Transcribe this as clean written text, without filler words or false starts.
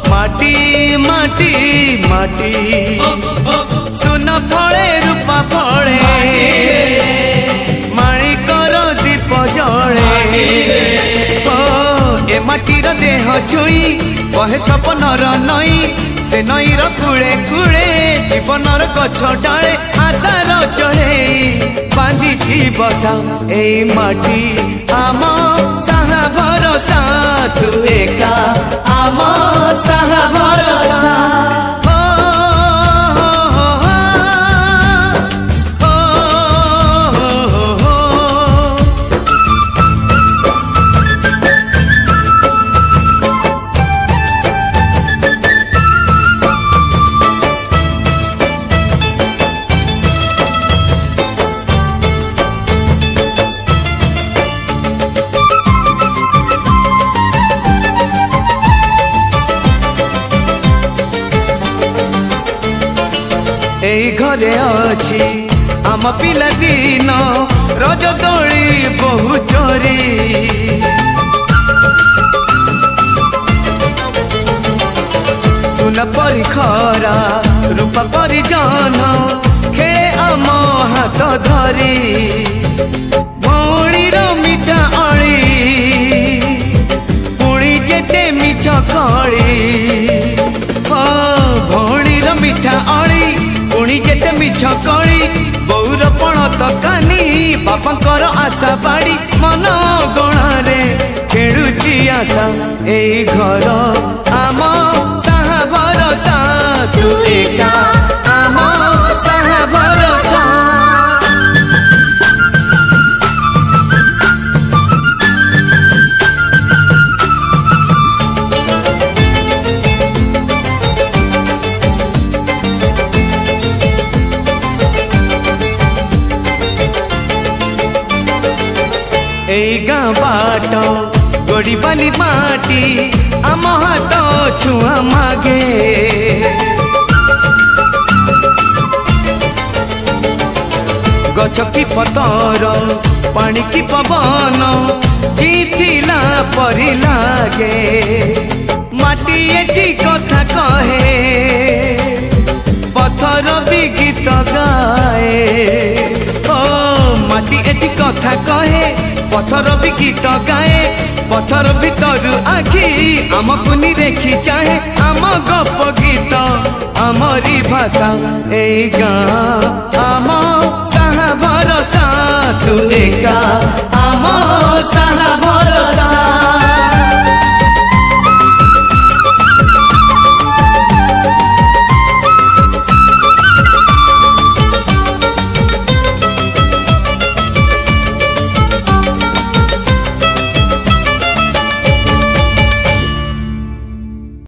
माटी माटी माटी सुन फले रूपा फले माणिकर दीप जले ए माटीर देह छुई कहे सपनर नई से नईर कूले कूले जीवनर गछ डाले आशार चढ़े बांधी बसा ए माटी आम साहा भरोसा तू एका आम साहा भरोसा एई घरे अछि आम पिला दिन रज दोली बहु चोरी सुन परी खरा रूपा परी जान खेले आम हाथ धरी भौणीर मिठा अली पुणी जेते मिछ खड़ी भौणीर मिठा अली पुणी जेते मिछ कली बौर पण तकानी बापांकर आशा बाड़ी मन गणारे खेलुची आशा एई घर आम साहा भरोसा तू एका आम साहा भरोसा एई गाँ बाट गोड़ी बाली माटी आम हाथ छुआ मागे गछ की पतर पानी की पवन जीथिला परी लागे माटी एठी कथा कहे पत्थर भी गीत गाए माटी एठी कथा कहे पत्थर भी गीत गाए पत्थर भीतर आखि आमको देखी चाहे आम गप गीत आमरी भाषा एई गाँ आम साहा भरोसा तू एका आम साहा